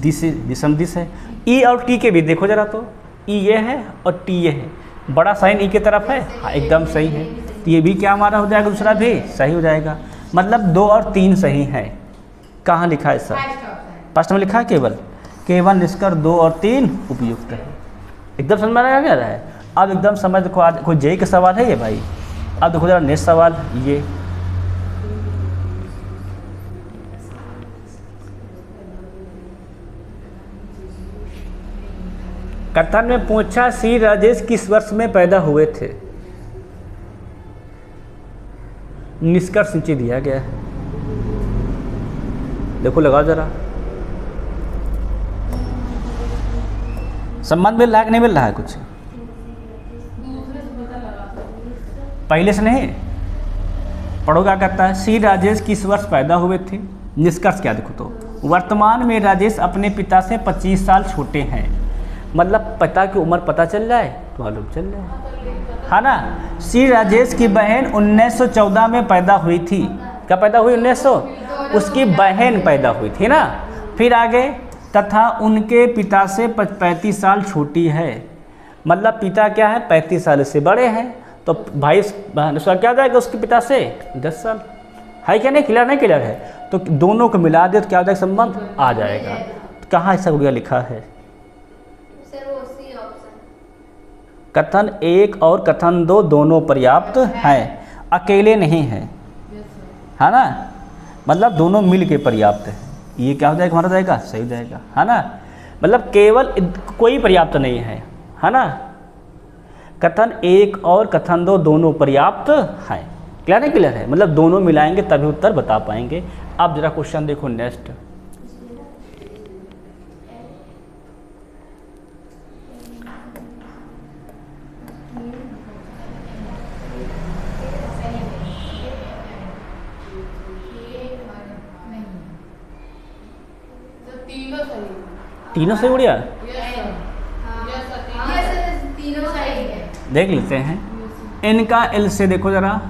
दिशम दिश है। ई और टी के भी देखो जरा, तो ई ये है और टी ये है, बड़ा साइन ई की तरफ है, हाँ एकदम सही है, तो ये भी क्या हमारा हो जाएगा, दूसरा भी सही हो जाएगा। मतलब 2 और 3 सही है। कहाँ लिखा है सर, फर्स्ट में लिखा है केवल निष्कर्ष 2 और 3 उपयुक्त है। एकदम समझ में आ गया है। अब एकदम समझ देखो, आज कोई जेई का सवाल है ये भाई। अब देखो जरा नेक्स्ट सवाल, ये कथन में पूछा सी राजेश किस वर्ष में पैदा हुए थे, निष्कर्ष नीचे दिया गया है, देखो लगाओ जरा। संबंध मिल रहा है कि नहीं मिल रहा है, कुछ पहले से नहीं पढ़ो। क्या कहता है, सी राजेश किस वर्ष पैदा हुए थे, निष्कर्ष क्या देखो, तो वर्तमान में राजेश अपने पिता से 25 साल छोटे हैं। मतलब पिता की उम्र पता चल जाए तो मालूम चल जाए, है ना। सी राजेश की बहन 1914 में पैदा हुई थी, क्या पैदा हुई 1900, उसकी बहन पैदा हुई थी ना। फिर आगे तथा उनके पिता से 35 साल छोटी है, मतलब पिता क्या है 35 साल से बड़े हैं, तो भाई बहन उसका क्या जाएगा उसके पिता से 10 साल, है क्या नहीं, क्लियर नहीं क्लियर है। तो दोनों को मिला दे तो क्या हो जाएगा, संबंध आ जाएगा। तो कहाँ ऐसा हो गया लिखा है, कथन 1 और कथन 2 दोनों पर्याप्त हैं, अकेले नहीं हैं, है ना, मतलब दोनों मिल के पर्याप्त है। ये क्या हो जाएगा, हमारा जाएगा सही हो जाएगा, है ना। मतलब केवल कोई पर्याप्त नहीं है ना। कथन 1 और कथन 2 दोनों पर्याप्त हैं, क्लियर है क्लियर है, मतलब दोनों मिलाएंगे तभी उत्तर बता पाएंगे। अब जरा क्वेश्चन देखो नेक्स्ट, तीनों सही गुड़िया? तीनों सही है। देख लेते हैं। एन का एल से देखो ज़रा,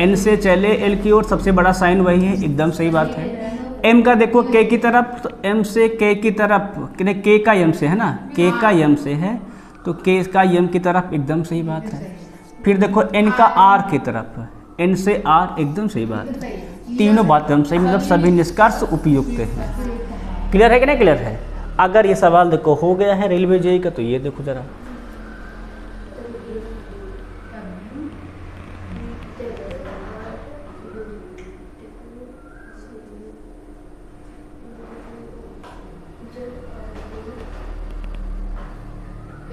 एन से चले एल की ओर, सबसे बड़ा साइन वही है, एकदम सही बात है। एम का देखो के की तरफ, तो एम से के की तरफ, के का एम से है ना, के का एम से है, तो के का एम की तरफ, एकदम सही बात है। फिर देखो एन का आर की तरफ, एन से आर, एकदम सही बात है। तीनों बात एकदम सही, मतलब सभी निष्कर्ष उपयुक्त हैं। क्लियर है कि नहीं क्लियर है? अगर ये सवाल देखो हो गया है रेलवे जेई का, तो ये देखो ज़रा,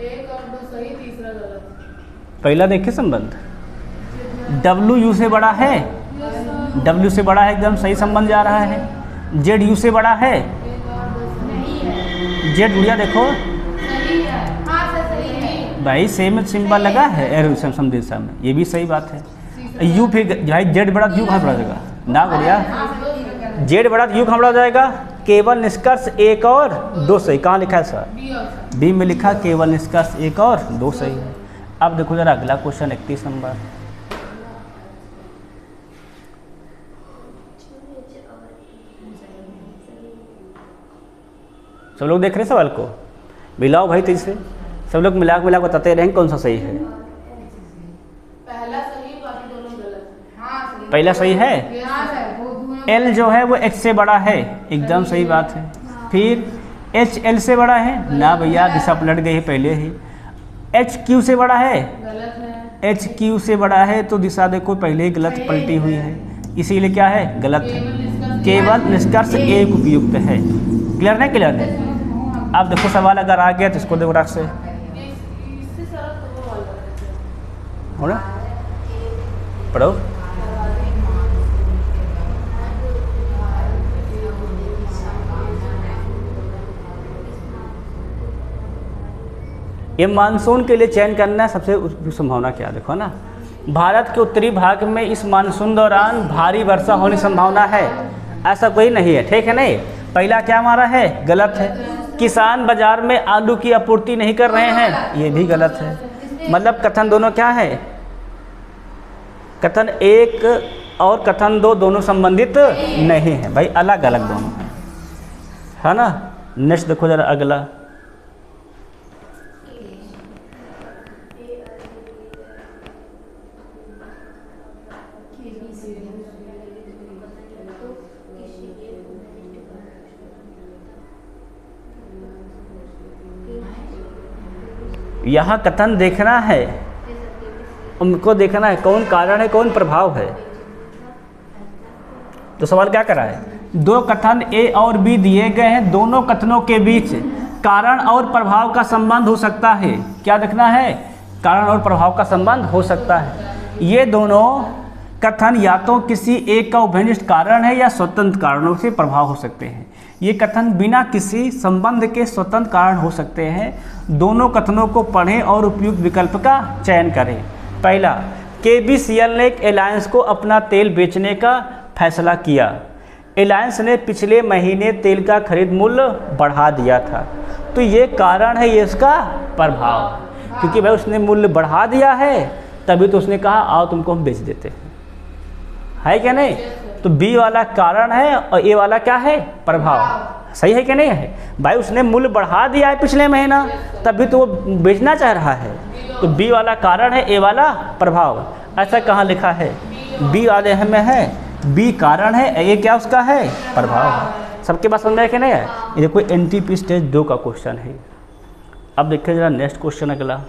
एक और दो सही, तीसरा गलत। पहला देखिए संबंध, डब्ल्यू यू से बड़ा है, डब्ल्यू से बड़ा है, एकदम सही संबंध जा रहा है। जेड यू से बड़ा है, जेड गुड़िया देखो सही है। हाँ सर सही है भाई, सेम सिंबल लगा है एरो दिशा में, ये भी सही बात है। यू फिर भाई जेड बड़ा यू कहाँ बड़ा जाएगा ना गुड़िया, जेड बड़ा यू कहाँ बड़ा जाएगा? केवल निष्कर्ष एक और दो सही, कहाँ लिखा है सर? बी में लिखा केवल निष्कर्ष एक और दो सही है। अब देखो जरा अगला क्वेश्चन 31 नंबर, सब लोग देख रहे हैं सवाल को? मिलाओ भाई तेजी से, सब लोग मिला मिला बताते रहेंगे कौन सा सही है। पहला सही, बाकी दोनों गलत। हाँ सही। पहला सही है, हाँ सर, वो दोनों एल जो है वो एच से बड़ा है, एकदम सही बात है। फिर एच एल से बड़ा है ना भैया, दिशा पलट गई है पहले ही। एच क्यू से बड़ा है, गलत है। एच क्यू से बड़ा है, तो दिशा देखो पहले ही गलत पलटी हुई है, इसीलिए क्या है? गलत है। केवल निष्कर्ष एक उपयुक्त है। क्लियर नहीं क्लियर है? अब देखो सवाल अगर आ गया तो इसको देखो रख से इससे सरल तो वो वाला है। हो ना, पढ़ो। ये मानसून के लिए चयन करना है, सबसे संभावना क्या देखो ना, भारत के उत्तरी भाग में इस मानसून दौरान भारी वर्षा होने की संभावना है, ऐसा कोई नहीं है, ठीक है नहीं? पहला क्या हमारा है? गलत है। किसान बाजार में आलू की आपूर्ति नहीं कर रहे हैं, ये भी गलत है। मतलब कथन दोनों क्या है? कथन एक और कथन दो दोनों संबंधित नहीं है भाई, अलग अलग दोनों है ना। नेक्स्ट देखो जरा अगला, यहाँ कथन देखना है, उनको देखना है कौन कारण है कौन प्रभाव है। तो सवाल क्या करा है? दो कथन ए और बी दिए गए हैं, दोनों कथनों के बीच कारण और प्रभाव का संबंध हो सकता है। क्या देखना है? कारण और प्रभाव का संबंध हो सकता है। ये दोनों कथन या तो किसी एक का उभयनिष्ठ कारण है या स्वतंत्र कारणों से प्रभाव हो सकते हैं। ये कथन बिना किसी संबंध के स्वतंत्र कारण हो सकते हैं। दोनों कथनों को पढ़ें और उपयुक्त विकल्प का चयन करें। पहला, KBCL ने एक एलायंस को अपना तेल बेचने का फैसला किया। एलायंस ने पिछले महीने तेल का खरीद मूल्य बढ़ा दिया था, तो ये कारण है, ये इसका प्रभाव, क्योंकि भाई उसने मूल्य बढ़ा दिया है तभी तो उसने कहा आओ तुमको हम बेच देते हैं, है क्या नहीं? तो बी वाला कारण है और ए वाला क्या है? प्रभाव। सही है कि नहीं है भाई? उसने मूल्य बढ़ा दिया है पिछले महीना तभी तो वो बेचना चाह रहा है, तो बी वाला कारण है, ए वाला प्रभाव। ऐसा कहाँ लिखा है? बी वाले में है, बी कारण है, ए क्या उसका है? प्रभाव है। सबके पास समझ में कि नहीं है? ये कोई NTP स्टेज 2 का क्वेश्चन है। अब देखिए जरा नेक्स्ट क्वेश्चन अगला,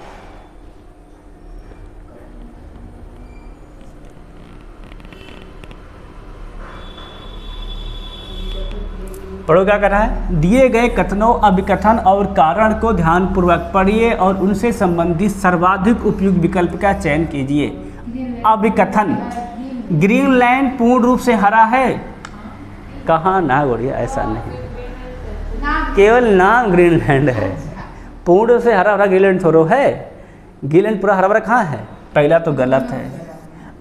पढ़ो क्या कर रहा है? दिए गए कथनों, अभिकथन और कारण को ध्यानपूर्वक पढ़िए और उनसे संबंधित सर्वाधिक उपयुक्त विकल्प का चयन कीजिए। अभिकथन, ग्रीनलैंड पूर्ण रूप से हरा है। कहाँ ना गोड़िया, ऐसा नहीं, केवल नाम ग्रीनलैंड है, पूर्ण रूप से हरा भरा ग्रीनलैंड थोड़ो है। ग्रीनलैंड पूरा हरा भरा कहाँ है? पहला तो गलत है।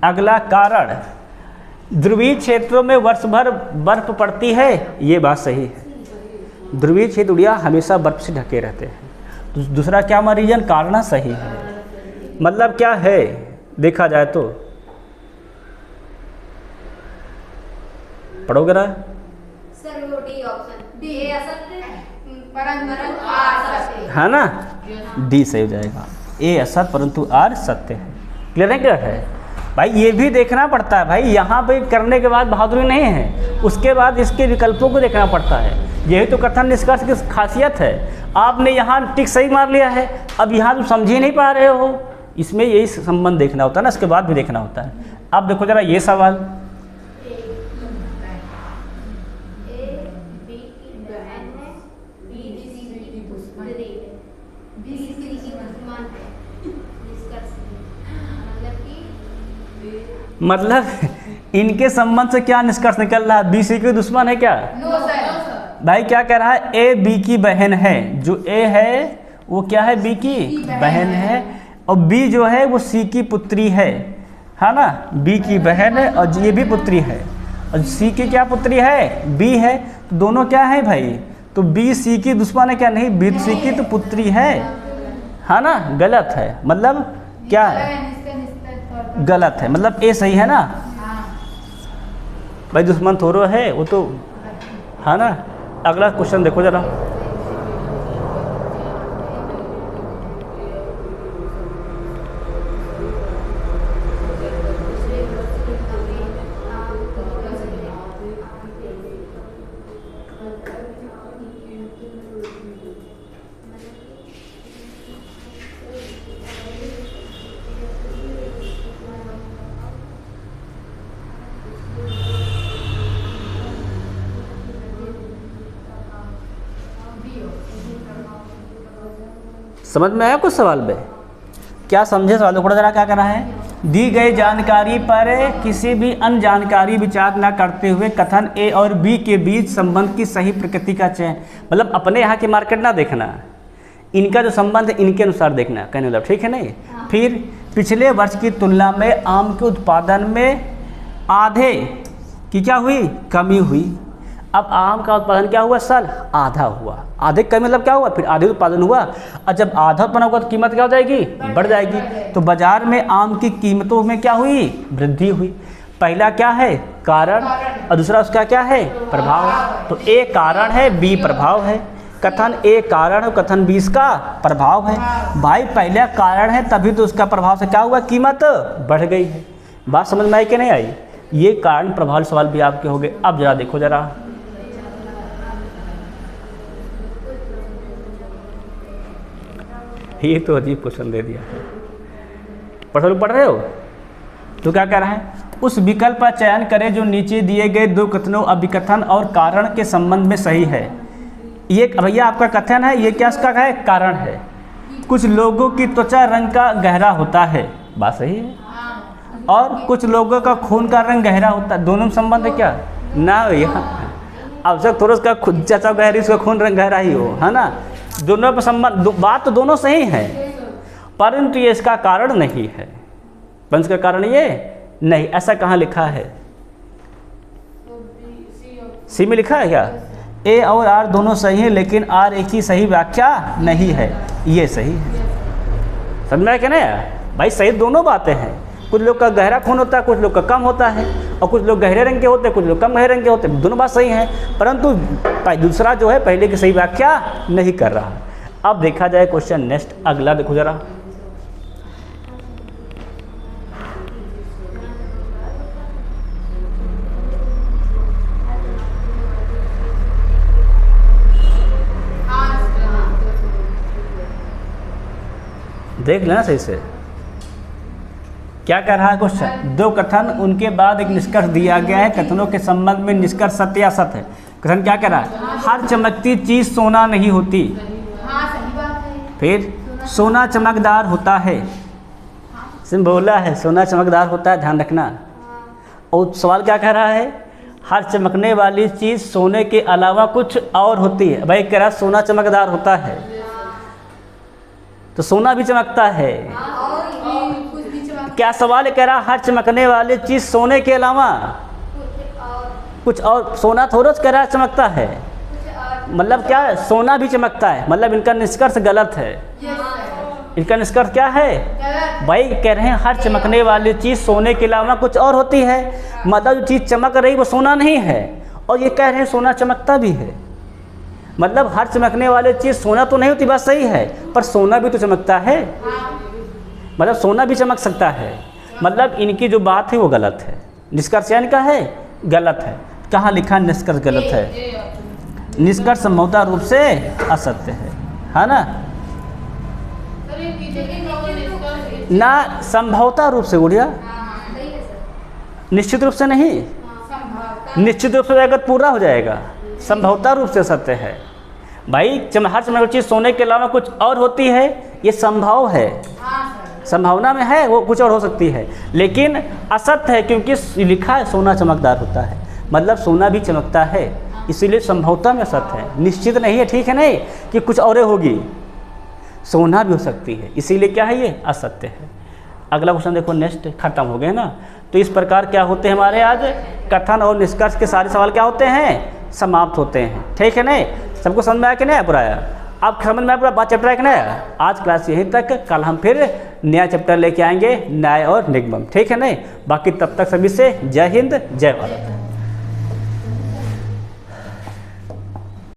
अगला कारण, ध्रुवीय क्षेत्रों में वर्ष भर बर्फ पड़ती है, ये बात सही है। ध्रुवीय क्षेत्र उड़िया हमेशा बर्फ से ढके रहते हैं। दूसरा क्या हमारा रीजन, कारण सही है। मतलब क्या है देखा जाए तो, पढ़ोगे ना सर वो डी ऑप्शन डी ए असत्य परंतु आर सत्य है ना, डी सही हो जाएगा। ए असत परंतु आर सत्य है। क्लियर है, क्लियर है भाई। ये भी देखना पड़ता है भाई, यहाँ पे करने के बाद बहादुरी नहीं है, उसके बाद इसके विकल्पों को देखना पड़ता है। यही तो कथन निष्कर्ष की खासियत है। आपने यहाँ टिक सही मार लिया है, अब यहाँ तुम समझ ही नहीं पा रहे हो, इसमें यही संबंध देखना होता है ना, इसके बाद भी देखना होता है। अब देखो जरा ये सवाल, मतलब इनके संबंध से क्या निष्कर्ष निकल रहा है, बी सी की दुश्मन है क्या? No sir. भाई क्या कह रहा है, ए बी की बहन है। जो ए है वो क्या है, बी की बहन है, और बी जो है वो सी की पुत्री है ना। बी की बहन है और ये भी पुत्री है, और सी की क्या पुत्री है, बी है। तो दोनों क्या है भाई, तो बी सी की दुश्मन है क्या? नहीं, बी सी की तो पुत्री है ना, गलत है। मतलब क्या है, गलत है, मतलब ए सही है ना भाई, दुश्मन थोड़ो है वो तो, है ना। अगला क्वेश्चन देखो जरा, समझ में आया कुछ सवाल में? क्या समझे सवाल? थोड़ा जरा क्या करना है, दी गई जानकारी पर किसी भी अन्य जानकारी विचार न करते हुए कथन ए और बी के बीच संबंध की सही प्रकृति का चयन। मतलब अपने यहाँ की मार्केट ना देखना, इनका जो संबंध है इनके अनुसार देखना, कहने मतलब ठीक है नहीं। फिर पिछले वर्ष की तुलना में आम के उत्पादन में आधे की क्या हुई, कमी हुई। अब आम का उत्पादन क्या हुआ, साल आधा हुआ। आधे कमी मतलब क्या हुआ, फिर आधे उत्पादन हुआ, और जब आधा उत्पादन होगा तो कीमत क्या हो जाएगी, बढ़ जाएगी। तो बाजार में आम की कीमतों में क्या हुई, वृद्धि हुई। पहला क्या है, कारण, और दूसरा उसका क्या है, प्रभाव। तो ए कारण है, बी प्रभाव है। कथन ए कारण है, कथन बी इसका प्रभाव है। भाई पहला कारण है तभी तो उसका प्रभाव से क्या हुआ, कीमत बढ़ गई है। बात समझ में आई कि नहीं आई? ये कारण प्रभाव सवाल भी आपके हो गए। अब जरा देखो जरा, ये तो अजीब क्वेश्चन दे दिया है। पढ़ रहे हो तो क्या कह रहा है, उस विकल्प का चयन करें जो नीचे दिए गए दो कथनों अभिकथन और कारण के संबंध में सही है। ये भैया आपका कथन है, ये क्या इसका है, कारण है। कुछ लोगों की त्वचा रंग का गहरा होता है, बात सही है, और कुछ लोगों का खून का रंग गहरा होता है, दोनों में संबंध है क्या ना भैया? आवश्यक थोड़ा उसका खुद त्वचा गहरी, उसका खून रंग गहरा ही हो, है ना। दोनों पर संबंध, बात तो दोनों सही है, परंतु ये इसका कारण नहीं है। वंश का कारण ये नहीं, ऐसा कहाँ लिखा है? सी में लिखा है क्या? ए और आर दोनों सही हैं, लेकिन आर एक ही सही व्याख्या नहीं है, ये सही है। समझ में आया क्या नहीं भाई? सही दोनों बातें हैं। कुछ लोग का गहरा खून होता है, कुछ लोग का कम होता है, और कुछ लोग गहरे रंग के होते हैं, कुछ लोग कम गहरे रंग के होते हैं। दोनों बात सही हैं, परंतु दूसरा जो है पहले की सही व्याख्या नहीं कर रहा। अब देखा जाए क्वेश्चन नेक्स्ट, अगला देखो जरा, देख लेना सही से क्या कह रहा है क्वेश्चन। दो कथन, उनके बाद एक निष्कर्ष दिया गया है, कथनों के संबंध में निष्कर्ष सत्य या असत है। कथन क्या कह रहा है, हर चमकती चीज सोना नहीं होती। हाँ सही बात है। फिर सोना चमकदार होता है, सिम बोला है सोना चमकदार होता है, ध्यान रखना। और सवाल क्या कह रहा है, हर चमकने वाली चीज़ सोने के अलावा कुछ और होती है। भाई कह रहा है सोना चमकदार होता है, तो सोना भी चमकता है। कुछ भी चमक क्या सवाल कह रहा, हर चमकने वाली चीज़ सोने के अलावा कुछ और, सोना थोड़ा कह रहा है चमकता है, मतलब क्या है? सोना भी चमकता है, मतलब इनका निष्कर्ष गलत है। इनका निष्कर्ष क्या है भाई? कह रहे हैं हर चमकने वाली चीज़ सोने के अलावा कुछ और होती है, मतलब जो चीज़ चमक रही वो सोना नहीं है, और ये कह रहे हैं सोना चमकता भी है। मतलब हर चमकने वाली चीज़ सोना तो नहीं होती, बात सही है, पर सोना भी तो चमकता है, मतलब सोना भी चमक सकता है। मतलब इनकी जो बात है वो गलत है, निष्कर्ष इनका है गलत है। कहाँ लिखा निष्कर्ष गलत है? निष्कर्ष संभवतः रूप से असत्य है ना? सर ये पीछे के कहोगे निष्कर्ष ना संभवतः रूप से गुड़िया, सही है सर। निश्चित रूप से नहीं, निश्चित रूप से अगर पूरा हो जाएगा, संभवतः रूप से सत्य है। भाई हर चमकने वाली चीज़ सोने के अलावा कुछ और होती है, ये संभव है, संभावना में है, वो कुछ और हो सकती है, लेकिन असत्य है क्योंकि लिखा है सोना चमकदार होता है, मतलब सोना भी चमकता है, इसीलिए संभवतः में असत्य है, निश्चित नहीं है, ठीक है नहीं कि कुछ और होगी, सोना भी हो सकती है, इसीलिए क्या है ये असत्य है। अगला क्वेश्चन देखो, नेक्स्ट खत्म हो गए ना। तो इस प्रकार क्या होते हैं हमारे आज कथन और निष्कर्ष के सारे सवाल क्या होते हैं? समाप्त होते हैं, ठीक है नहीं? सबको समझ में आया कि नहीं पूरा? अब समझ में आया पूरा बात, चैप्टर है कि नहीं? आज क्लास यहीं तक, कल हम फिर नया चैप्टर लेके आएंगे, न्याय और निगम, ठीक है नहीं? बाकी तब तक सभी से जय हिंद जय भारत।